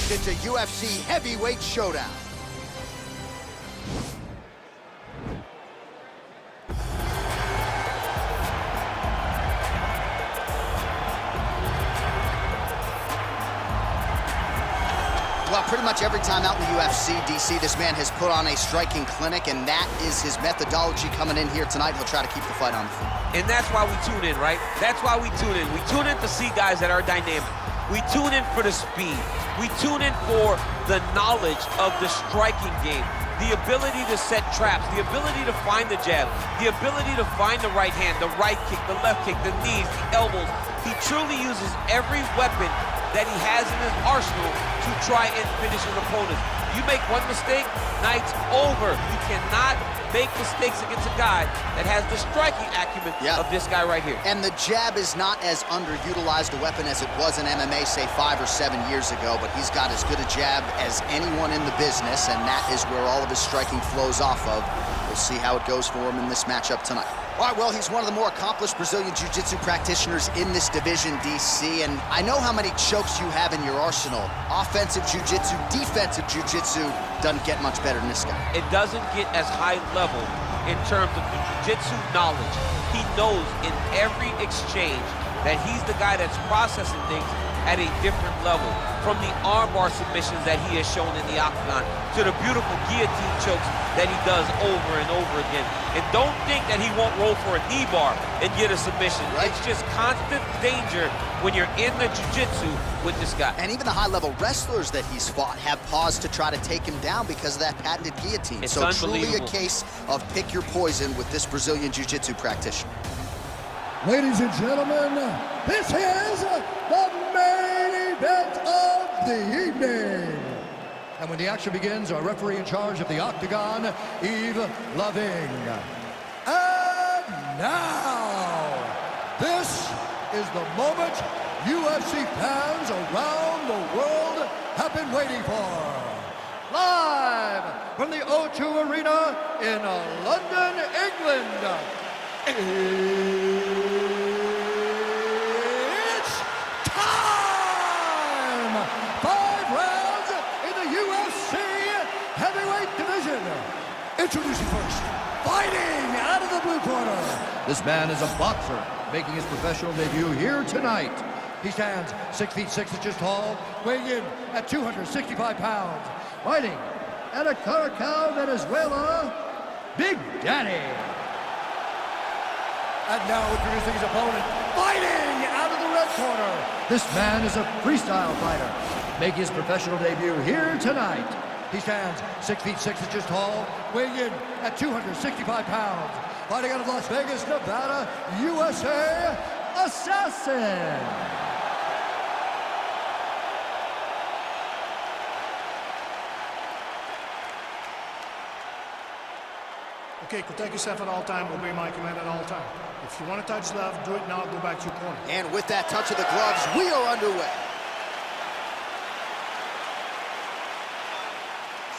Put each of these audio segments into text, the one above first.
It's a UFC heavyweight showdown. Well, pretty much every time out in the UFC, DC, this man has put on a striking clinic, and that is his methodology coming in here tonight. He'll try to keep the fight on the feet. And that's why we tune in, right? That's why we tune in. We tune in to see guys that are dynamic. We tune in for the speed. We tune in for the knowledge of the striking game, the ability to set traps, the ability to find the jab, the ability to find the right hand, the right kick, the left kick, the knees, the elbows. He truly uses every weapon that he has in his arsenal to try and finish his opponents. You make one mistake, night's over. You cannot make mistakes against a guy that has the striking acumen of this guy right here. And the jab is not as underutilized a weapon as it was in MMA, say 5 or 7 years ago, but he's got as good a jab as anyone in the business, and that is where all of his striking flows off of. We'll see how it goes for him in this matchup tonight. All right, well, he's one of the more accomplished Brazilian Jiu-Jitsu practitioners in this division, DC, and I know how many chokes you have in your arsenal. Offensive Jiu-Jitsu, defensive Jiu-Jitsu, doesn't get much better than this guy. It doesn't get as high level in terms of the Jiu-Jitsu knowledge. He knows in every exchange that he's the guy that's processing things at a different level. From the armbar submissions that he has shown in the octagon to the beautiful guillotine chokes that he does over and over again. And don't think that he won't roll for a knee bar and get a submission. Right. It's just constant danger when you're in the jiu-jitsu with this guy. And even the high-level wrestlers that he's fought have paused to try to take him down because of that patented guillotine. It's so truly a case of pick your poison with this Brazilian jiu-jitsu practitioner. Ladies and gentlemen, this is the main event of the evening. And when the action begins, our referee in charge of the octagon, Yves Loving. And now, this is the moment UFC fans around the world have been waiting for. Live from the O2 Arena in London, England. It's time! 5 rounds in the UFC heavyweight division. Introducing first, fighting out of the blue corner. This man is a boxer, making his professional debut here tonight. He stands 6 feet 6 inches tall, weighing in at 265 pounds. Fighting out of Caracas, Venezuela, Big Daddy. And now introducing his opponent, fighting out of the red corner. This man is a freestyle fighter, making his professional debut here tonight. He stands 6 feet 6 inches tall, weighing in at 265 pounds. Fighting out of Las Vegas, Nevada, USA, Assassin. Okay, protect yourself at all time, obey my command at all time. If you want to touch left, do it now, go back to your corner. And with that touch of the gloves, we are underway.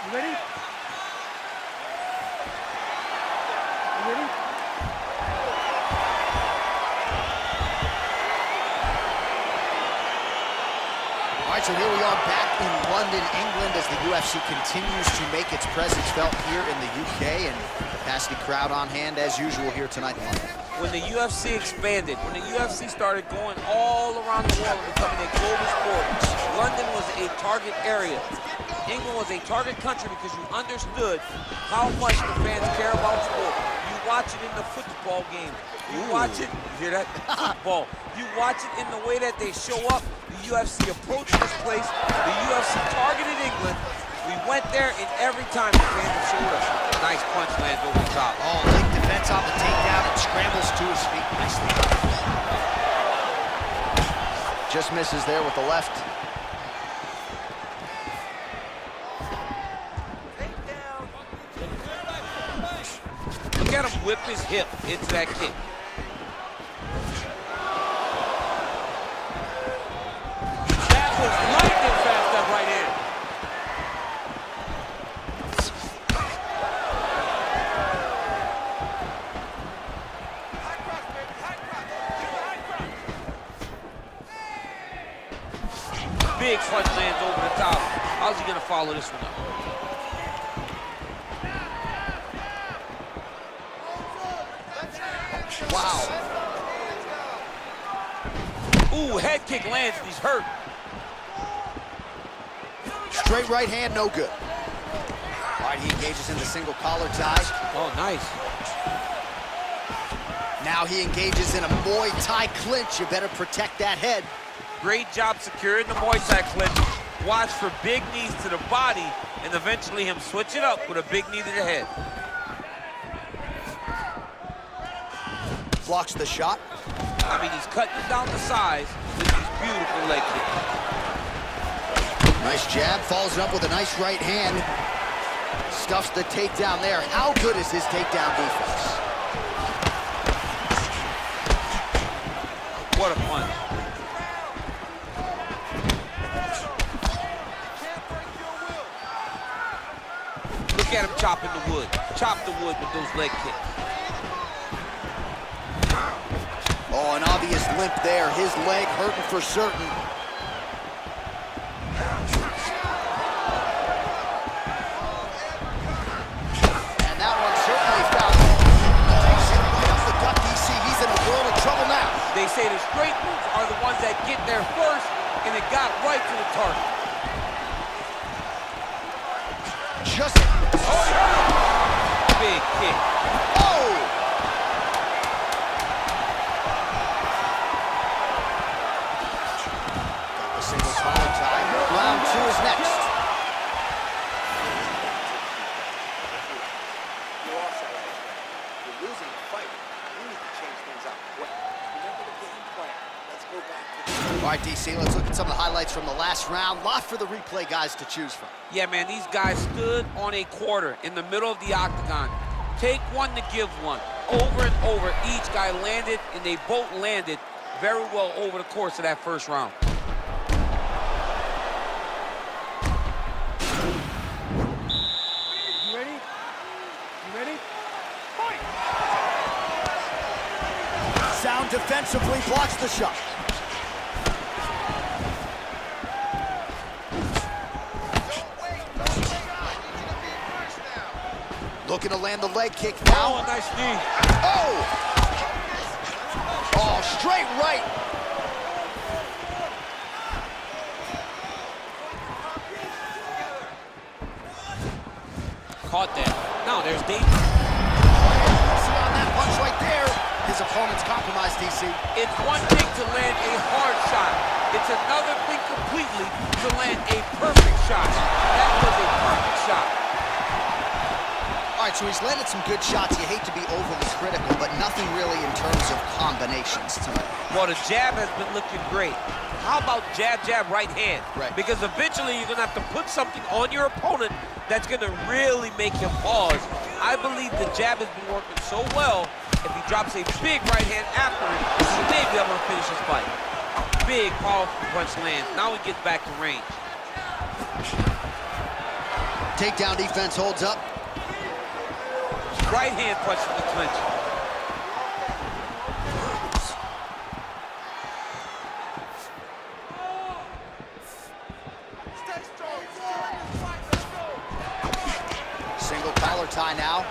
You ready? You ready? All right, so here we are back in London, England, as the UFC continues to make its presence felt here in the UK, and capacity crowd on hand as usual here tonight in London. When the UFC expanded, when the UFC started going all around the world and becoming a global sport, London was a target area. England was a target country because you understood how much the fans care about sport. You watch it in the football game. You watch it, you hear that? Football. You watch it in the way that they show up. The UFC approached this place. The UFC targeted England. We went there, and every time the fans have showed us. Nice punch lands over the top. Oh, big defense on the takedown and scrambles to his feet nicely. Just misses there with the left. Look at him whip his hip into that kick. That was lightning fast, that right hand. Big punch lands over the top. he gonna follow this one up? Wow. Ooh, head kick lands, and he's hurt. Straight right hand, no good. All right, he engages in the single collar tie. Oh, nice. Now he engages in a Muay Thai clinch. You better protect that head. Great job securing the Muay Thai clinch. Watch for big knees to the body, and eventually him switch it up with a big knee to the head. Blocks the shot. I mean, he's cutting down the size with these beautiful leg kicks. Nice jab, follows it up with a nice right hand. Stuffs the takedown there. How good is his takedown defense? What a punch. Look at him chopping the wood. Chop the wood with those leg kicks. Oh, an obvious limp there. His leg hurting for certain. And that one certainly found him. Takes him right up the gut, DC. He's in a world of trouble now. They say the straight moves are the ones that get there first, and it got right to the target. Just... Big kick. Oh! Got the single collar tie. Round two is next. You're offside. You're losing the fight. You need to change things up quick. Remember the game plan. Let's go back to the... All right, DC, let's look at some of the highlights from the last round. Lot for the replay guys to choose from. Yeah, man, these guys stood on a quarter in the middle of the octagon. Take one to give one. Over and over, each guy landed, and they both landed very well over the course of that first round. You ready? You ready? Fight! Sound defensively blocks the shot. Looking to land the leg kick Oh, now. nice knee. Oh! Oh, straight right. Caught that. Now there's danger. See on that punch right there. His opponent's compromised, DC. It's one thing to land a hard shot. It's another thing completely to land a perfect shot. That was a perfect shot. All right, so he's landed some good shots. You hate to be overly critical, but nothing really in terms of combinations tonight. Well, the jab has been looking great. How about jab, jab, right hand? Right. Because eventually you're going to have to put something on your opponent that's going to really make him pause. I believe the jab has been working so well, if he drops a big right hand after it, he may be able to finish his fight. Big, powerful punch lands. Now he gets back to range. Takedown defense holds up. Right hand punch from the clinch. Single collar tie now.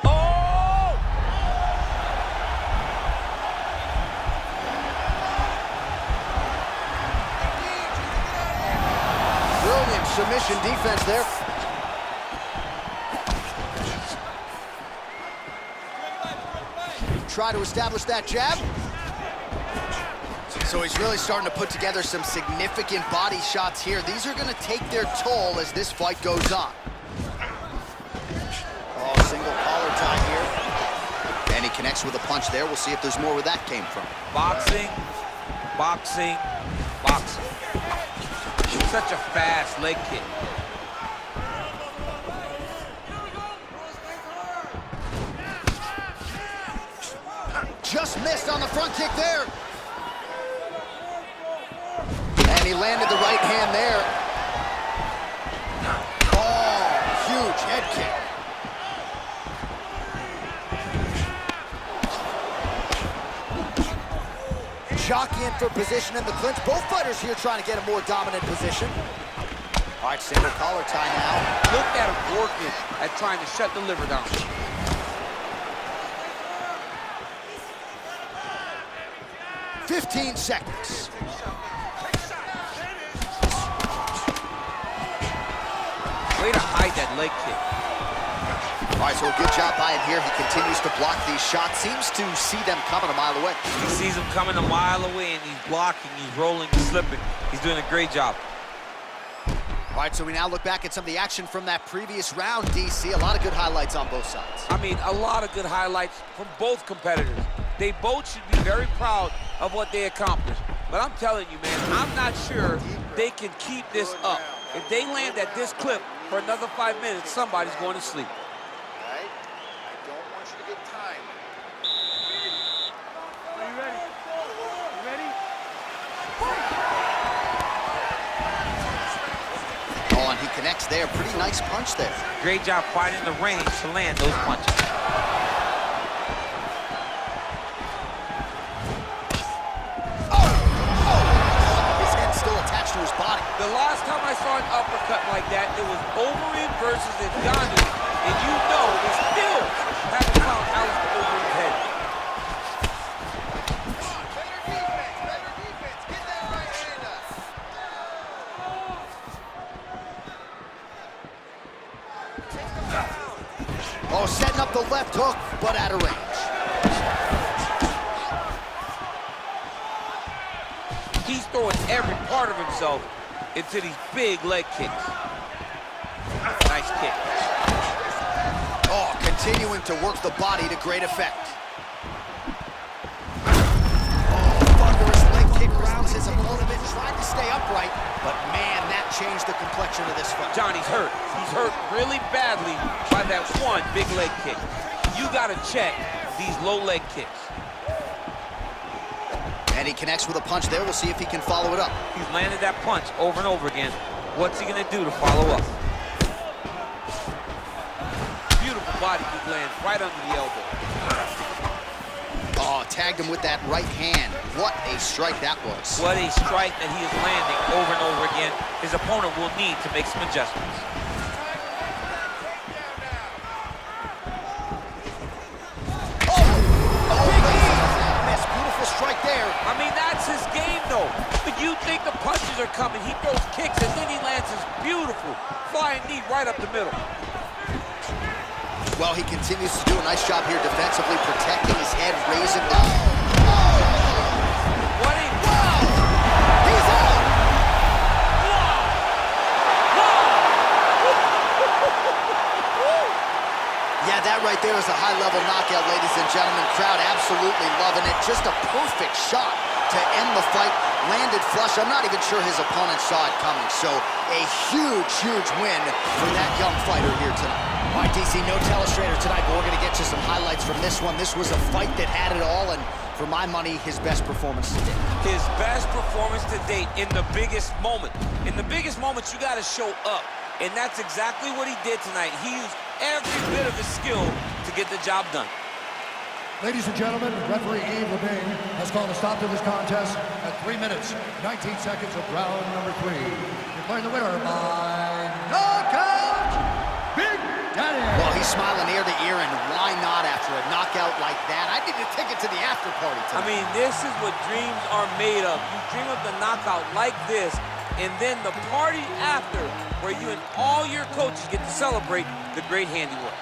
Oh! Brilliant submission defense there. Try to establish that jab. So he's really starting to put together some significant body shots here. These are going to take their toll as this fight goes on. Oh, single collar tie here. And he connects with a punch there. We'll see if there's more where that came from. Boxing, boxing, boxing. Such a fast leg kick. Just missed on the front kick there. And he landed the right hand there. Oh, huge head kick. Jockeying for position in the clinch. Both fighters here trying to get a more dominant position. All right, single collar tie now. Look at him working at trying to shut the liver down. "15 seconds. Way to hide that leg kick. All right, so a good job by him here. He continues to block these shots. Seems to see them coming a mile away. He sees them coming a mile away, and he's blocking, he's rolling, he's slipping. He's doing a great job. All right, so we now look back at some of the action from that previous round, DC. A lot of good highlights on both sides. I mean, a lot of good highlights from both competitors. They both should be very proud of what they accomplished. But I'm telling you, man, I'm not sure they can keep this up. If they land at this clip for another 5 minutes, somebody's going to sleep. Right? I don't want you to get time. Are you ready? You ready? Oh, and he connects there. Pretty nice punch there. Great job finding the range to land those punches. His head still attached to his body. The last time I saw an uppercut like that, it was Overeem versus Ngannou, and you know they still haven't found Alice Overeem's head. Better defense. Get that right hand up. Oh, setting up the left hook, but out of range. He's throwing every part of himself into these big leg kicks. Nice kick. Oh, continuing to work the body to great effect. Oh, thunderous leg kick rounds his opponent and tried to stay upright, but man, that changed the complexion of this fight. Johnny's hurt. He's hurt really badly by that one big leg kick. You gotta check these low leg kicks. And he connects with a punch there. We'll see if he can follow it up. He's landed that punch over and over again. What's he gonna do to follow up? Beautiful body kick lands right under the elbow. Oh, tagged him with that right hand. What a strike that was. What a strike that he is landing over and over again. His opponent will need to make some adjustments. Miss, beautiful strike there. I mean, that's his game, though. But you think the punches are coming. He throws kicks, and then he lands his beautiful flying knee right up the middle. Well, he continues to do a nice job here defensively, protecting his head, raising the... What a... He's out! Yeah, that right there is a high-level knockout, ladies and gentlemen. Crowd absolutely loving it. Just a perfect shot to end the fight. Landed flush. I'm not even sure his opponent saw it coming. So a huge, huge win for that young fighter here tonight. All right, DC, no telestrator tonight, but we're going to get you some highlights from this one. This was a fight that had it all, and for my money, his best performance to date. His best performance to date in the biggest moment. In the biggest moments, you got to show up. And that's exactly what he did tonight. He used every bit of his skill to get the job done. Ladies and gentlemen, referee Yves Lavigne has called a stop to this contest at 3 minutes, 19 seconds of round number 3. Declaring the winner by knockout, Big Daddy. Well, he's smiling ear to ear, and why not after a knockout like that? I need a ticket to the after party tonight. I mean, this is what dreams are made of. You dream of the knockout like this, and then the party after, where you and all your coaches get to celebrate the great handiwork.